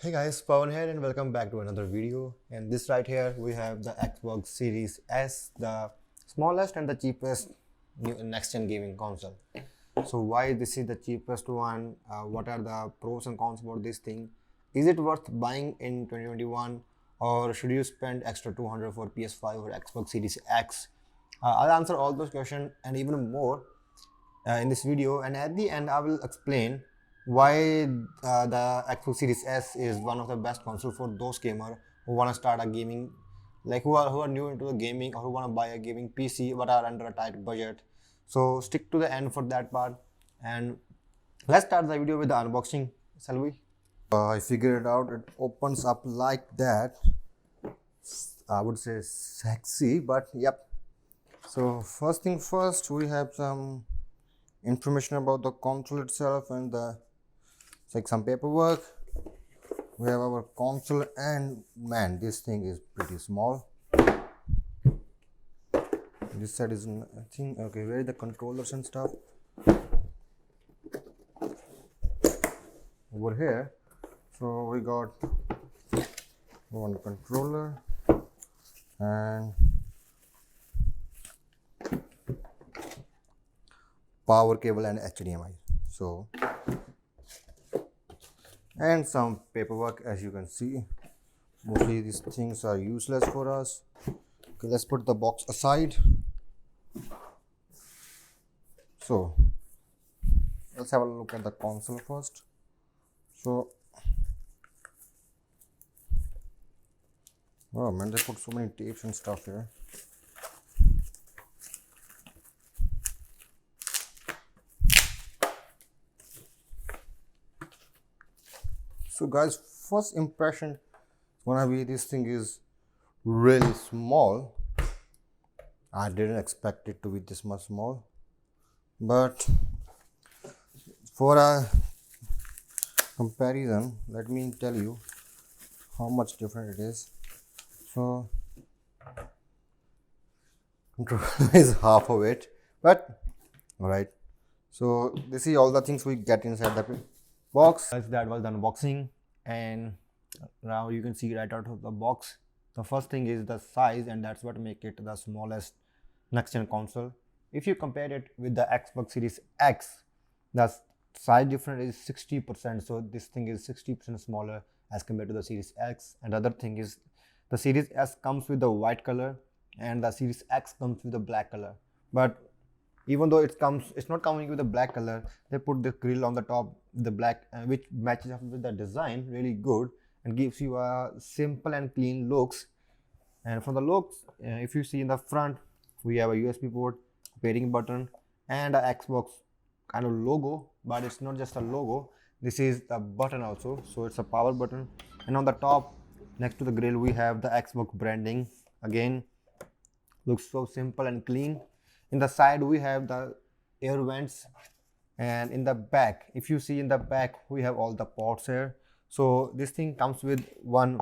Hey guys, Pawan here and welcome back to another video. And this right here we have the Xbox Series S, the smallest and the cheapest next gen gaming console. So why this is the cheapest one? What are the pros and cons about this thing? Is it worth buying in 2021 or should you spend extra 200 for PS5 or Xbox Series X? I'll answer all those questions and even more in this video, and at the end I will explain why the Xbox Series S is one of the best console for those gamer who want to start a gaming, like who are new into the gaming or who want to buy a gaming PC but are under a tight budget. So stick to the end for that part, and let's start the video with the unboxing, shall we? I figured it out. It opens up like that. I would say sexy, but yep. So first thing first, we have some information about the console itself and the like some paperwork. We have our console, and man, this thing is pretty small. This side is nothing. Okay, where are the controllers and stuff? Over here. So we got one controller and power cable and HDMI. So and some paperwork, as you can see. Mostly these things are useless for us. Okay, let's put the box aside. So let's have a look at the console first. So oh man, they put so many tapes and stuff here. So guys, first impression gonna be this thing is really small. I didn't expect it to be this much small, but for a comparison, let me tell you how much different it is. So controller is half of it, but all right. So this is all the things we get inside the box. That was the unboxing, and now you can see right out of the box. The first thing is the size, and that's what make it the smallest next gen console. If you compare it with the Xbox Series X, the size difference is 60%. So this thing is 60% smaller as compared to the Series X. And the other thing is the Series S comes with the white color and the Series X comes with the black color. But even though it's not coming with the black color, they put the grill on the top, the black, which matches up with the design really good and gives you a simple and clean looks. And for the looks, if you see in the front, we have a USB port, pairing button, and a Xbox kind of logo, but it's not just a logo. This is the button also, so it's a power button. And on the top, next to the grill, we have the Xbox branding. Again, looks so simple and clean. In the side, we have the air vents, and in the back, if you see in the back, we have all the ports here. So this thing comes with one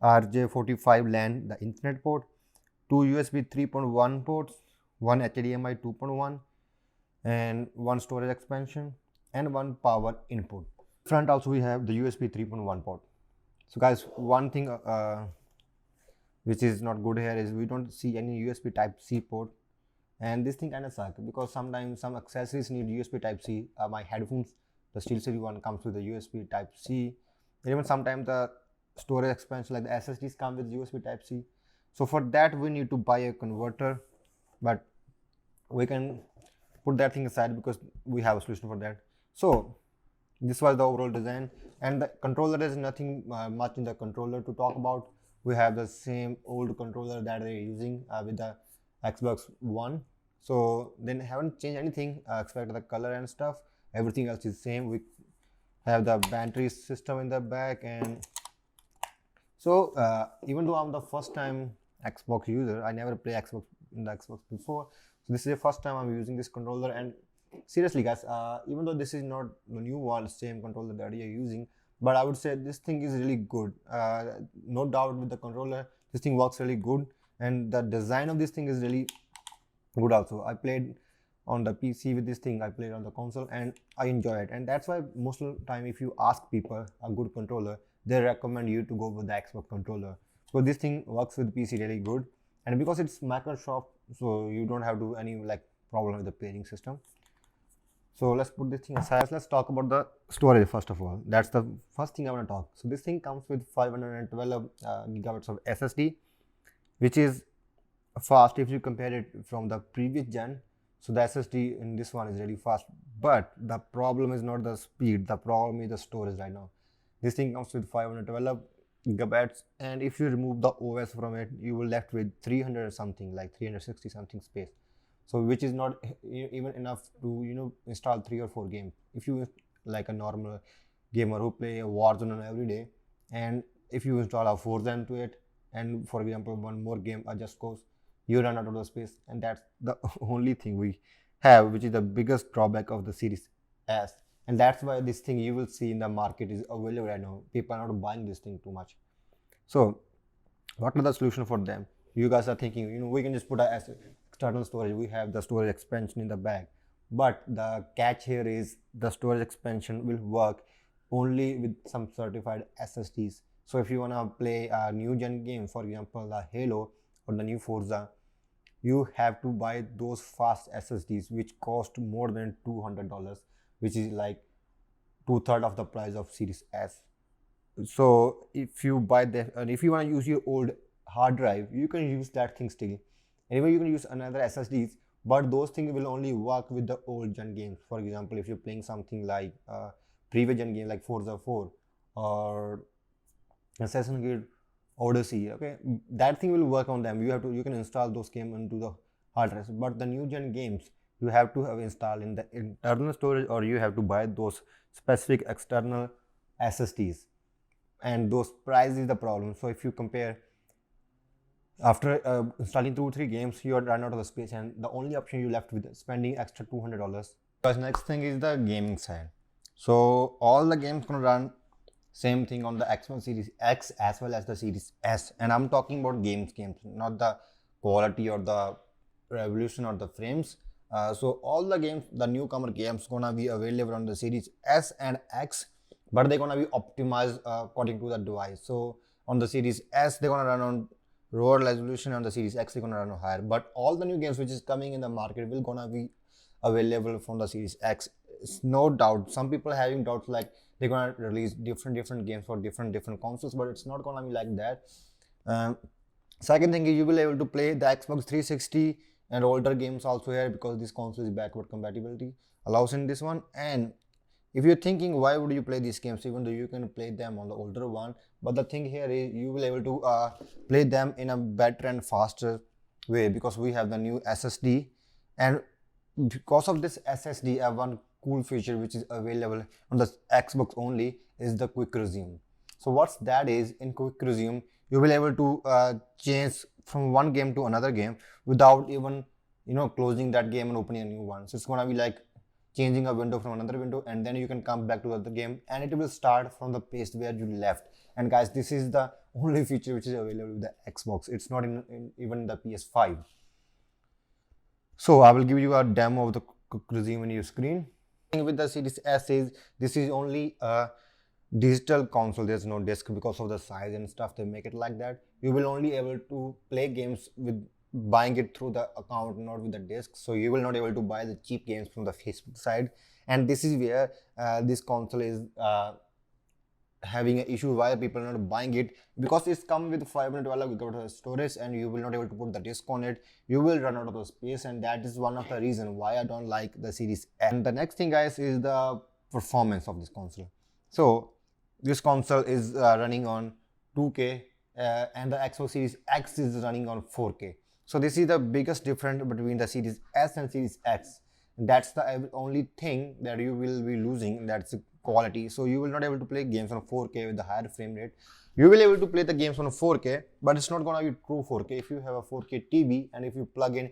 RJ45 LAN, the internet port, two USB 3.1 ports, one HDMI 2.1, and one storage expansion, and one power input. Front also we have the USB 3.1 port. So guys, one thing which is not good here is we don't see any USB type C port. And this thing kind of sucks because sometimes some accessories need USB type C. My headphones, the SteelSeries one, comes with the USB type C. And even sometimes the storage expansion like the SSDs come with USB type C. So for that we need to buy a converter, but we can put that thing aside because we have a solution for that. So this was the overall design, and the controller is nothing much in the controller to talk about. We have the same old controller that they're using with the Xbox One. So they haven't changed anything except the color and stuff. Everything else is same. We have the battery system in the back, and so even though I'm the first time Xbox user, I never play Xbox in the Xbox before. So this is the first time I'm using this controller, and seriously guys, even though this is not the new one, same controller that you're using, but I would say this thing is really good. No doubt with the controller, this thing works really good, and the design of this thing is really good also. I played on the PC with this thing, I played on the console, and I enjoy it. And that's why most of the time if you ask people a good controller, they recommend you to go with the Xbox controller. So this thing works with PC really good, and because it's Microsoft, so you don't have to any like problem with the pairing system. So let's put this thing aside. Let's talk about the storage first of all. That's the first thing I want to talk. So this thing comes with 512 gigabytes of SSD, which is fast if you compare it from the previous gen. So the SSD in this one is really fast, but the problem is not the speed. The problem is the storage right now. This thing comes with 512 gigabytes, and if you remove the OS from it, you will left with 300 something, like 360 something space. So which is not even enough to install 3 or 4 games. If you like a normal gamer who play a Warzone every day, and if you install a Forza into it, and for example one more game Just Cause, you run out of the space, and that's the only thing we have, which is the biggest drawback of the Series S. And that's why this thing you will see in the market is available right now. People are not buying this thing too much. So what are the solution for them? You guys are thinking, we can just put a external storage. We have the storage expansion in the back, but the catch here is the storage expansion will work only with some certified SSDs. So if you want to play a new gen game, for example the Halo or the new Forza, you have to buy those fast SSDs which cost more than $200, which is like 2/3 of the price of Series S. So if you buy that, and if you want to use your old hard drive, you can use that thing still. Anyway, you can use another SSDs, but those things will only work with the old gen games. For example, if you're playing something like previous gen game like Forza 4 or Assassin's Creed Odyssey, okay, that thing will work on them. You can install those games into the hard drive. But the new gen games, you have to have installed in the internal storage, or you have to buy those specific external SSDs, and those price is the problem. So if you compare, after installing 2-3 games, you run out of the space, and the only option you left with is spending extra $200. Because next thing is the gaming side. So all the games gonna run same thing on the Xbox Series X as well as the Series S, and I'm talking about games, not the quality or the revolution or the frames. So all the games, the newcomer games, gonna be available on the Series S and X, but they're gonna be optimized according to the device. So on the Series S, they're gonna run on lower resolution. On the Series X, they're gonna run higher. But all the new games which is coming in the market will gonna be available from the Series X. It's no doubt. Some people having doubts like they're gonna release different games for different consoles, but it's not gonna be like that. Second thing is you will be able to play the Xbox 360 and older games also here, because this console is backward compatibility allows in this one. And if you're thinking why would you play these games even though you can play them on the older one, but the thing here is you will be able to play them in a better and faster way, because we have the new SSD. And because of this SSD, one cool feature which is available on the Xbox only is the quick resume. So what's that is, in quick resume you will be able to change from one game to another game without even closing that game and opening a new one. So it's gonna be like changing a window from another window, and then you can come back to the other game and it will start from the page where you left. And guys, this is the only feature which is available with the Xbox. It's not in even the PS5. So I will give you a demo of the quick resume on your screen. With the Series S is this is only a digital console. There's no disc because of the size and stuff. They make it like that. You will only able to play games with buying it through the account, not with the disc. So you will not able to buy the cheap games from the Facebook side. And this is where this console is having an issue why people are not buying it, because it's come with 512 gigabytes of storage and you will not able to put the disc on it. You will run out of the space, and that is one of the reason why I don't like the Series S. And the next thing, guys, is the performance of this console. So this console is running on 2K and the Xbox Series X is running on 4K. So this is the biggest difference between the Series S and Series X. That's the only thing that you will be losing, that's quality. So you will not able to play games on 4K with the higher frame rate. You will able to play the games on 4K, but it's not gonna be true 4K. If you have a 4K TV and if you plug in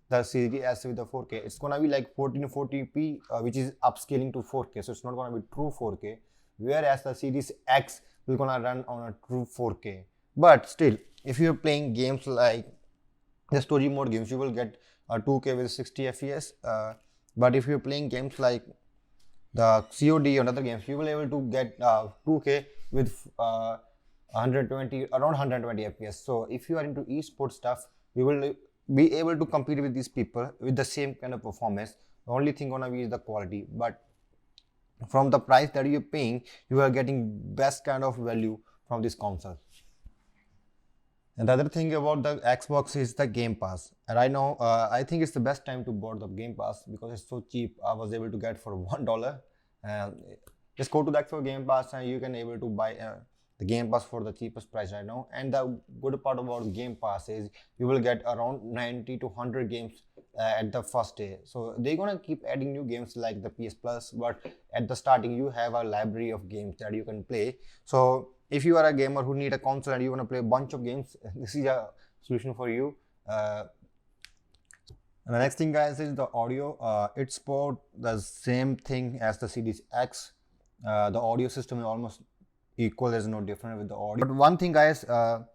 the Series S with the 4K, it's gonna be like 1440p, which is upscaling to 4K. So it's not gonna be true 4K. Whereas the Series X will gonna run on a true 4K. But still, if you're playing games like the story mode games, you will get a 2K with 60 FPS. But if you're playing games like the COD and other games, you will able to get 2K with 120 around 120 fps. So if you are into esports stuff, you will be able to compete with these people with the same kind of performance. The only thing gonna be is the quality, but from the price that you're paying, you are getting best kind of value from this console. And the other thing about the Xbox is the Game Pass. And right now, I think it's the best time to board the Game Pass because it's so cheap. I was able to get for $1. And just go to the Xbox Game Pass and you can able to buy the Game Pass for the cheapest price right now. And the good part about Game Pass is you will get around 90 to 100 games at the first day. So they're gonna keep adding new games like the PS Plus, but at the starting you have a library of games that you can play. So if you are a gamer who need a console and you want to play a bunch of games, this is a solution for you. And the next thing, guys, is the audio. It's for the same thing as the Series X. The audio system is almost equal. There's no difference with the audio. But one thing, guys, the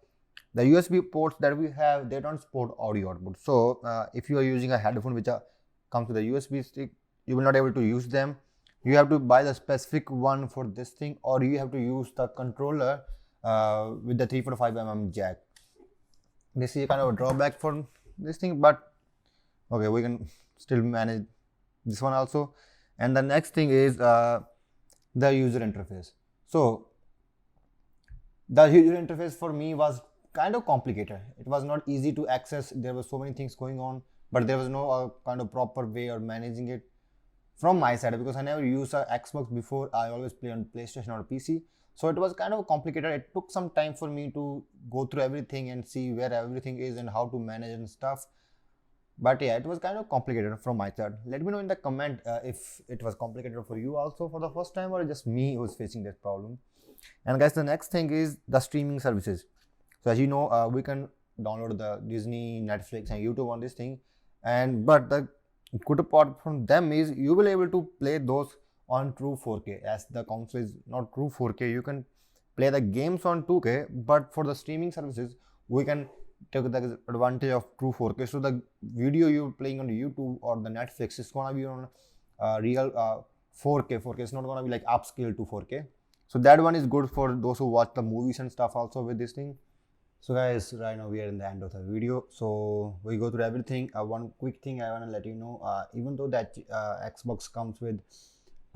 USB ports that we have, they don't support audio output. So if you are using a headphone which comes with a USB stick, you will not able to use them. You have to buy the specific one for this thing, or you have to use the controller with the 3.5mm jack. This is kind of a drawback for this thing, but okay, we can still manage this one also. And the next thing is the user interface. So the user interface for me was kind of complicated. It was not easy to access. There were so many things going on, but there was no kind of proper way of managing it from my side, because I never used a Xbox before. I always play on PlayStation or PC. So it was kind of complicated. It took some time for me to go through everything and see where everything is and how to manage and stuff. But yeah, it was kind of complicated from my side. Let me know in the comment if it was complicated for you also for the first time, or just me who's facing this problem. And guys, the next thing is the streaming services. So as you know, we can download the Disney, Netflix and YouTube on this thing. But the good part from them is you will able to play those on true 4K. As the console is not true 4K, you can play the games on 2K, but for the streaming services, we can take the advantage of true 4K. So the video you're playing on YouTube or the Netflix is gonna be on real 4K. 4K is not gonna be like upscale to 4K. So that one is good for those who watch the movies and stuff also with this thing. So guys, right now we are in the end of the video. So we go through everything. One quick thing I want to let you know, even though that Xbox comes with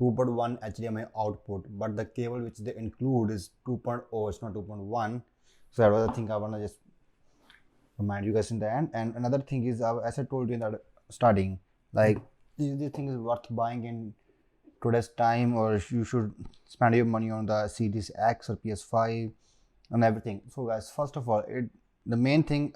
2.1 HDMI output, but the cable which they include is 2.0, it's not 2.1. So that was the thing I want to just remind you guys in the end. And another thing is, as I told you in the starting, like this thing is worth buying in today's time, or you should spend your money on the Series X or PS5 and everything. So guys, first of all, the main thing,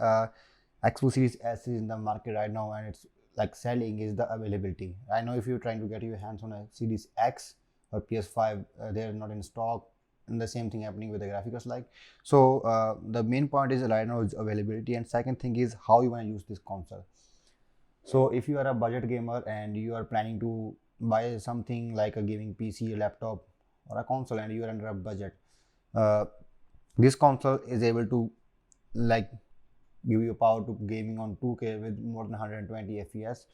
Xbox Series S is in the market right now and it's like selling, is the availability. I know if you're trying to get your hands on a Series X or PS5, they're not in stock, and the same thing happening with the graphics like. So the main point is right now is availability, and second thing is how you want to use this console. So if you are a budget gamer and you are planning to buy something like a gaming PC, a laptop or a console, and you are under a budget, this console is able to like give you power to gaming on 2K with more than 120 FPS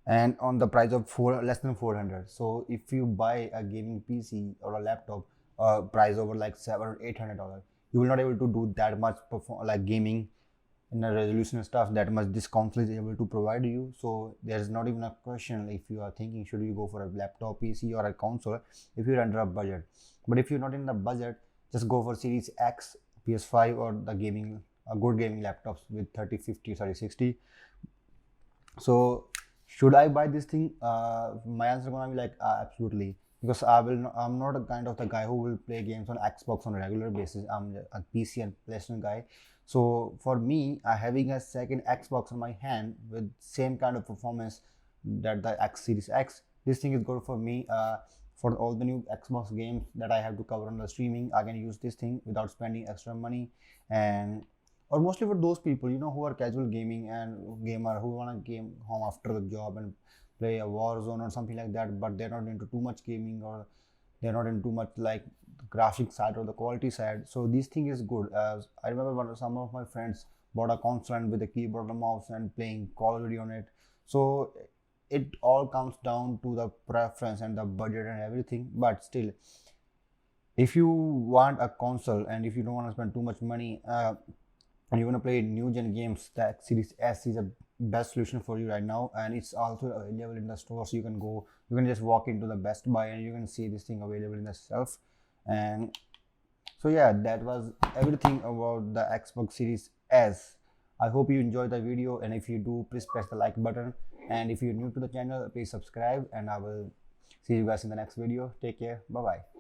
and on the price of less than 400. So if you buy a gaming PC or a laptop price over like $700 or $800, you will not able to do that much like gaming in a resolution and stuff that much this console is able to provide you. So there's not even a question if you are thinking should you go for a laptop, PC or a console if you're under a budget. But if you're not in the budget, just go for Series X, PS5 or the gaming, good gaming laptops with 3050, 3060. So should I buy this thing? My answer is gonna be like absolutely, because I'm not a kind of the guy who will play games on Xbox on a regular basis. I'm a PC and PlayStation guy. So for me, having a second Xbox in my hand with same kind of performance that the X Series X, this thing is good for me. For all the new Xbox games that I have to cover on the streaming, I can use this thing without spending extra money. And or mostly for those people, you know, who are casual gaming and gamer who want to game home after the job and play a Warzone or something like that, but they're not into too much gaming, or they're not into too much like the graphic side or the quality side. So this thing is good. As I remember some of my friends bought a console and with a keyboard and mouse and playing Call of Duty on it. So it all comes down to the preference and the budget and everything. But still, If you want a console and if you don't want to spend too much money, and you want to play new gen games, that Series S is a best solution for you right now, and it's also available in the store. So you can just walk into the Best Buy and you can see this thing available in the shelf. And so yeah, that was everything about the Xbox Series S. I hope you enjoyed the video, and if you do, please press the like button, and if you're new to the channel, please subscribe, and I will see you guys in the next video. Take care. Bye bye.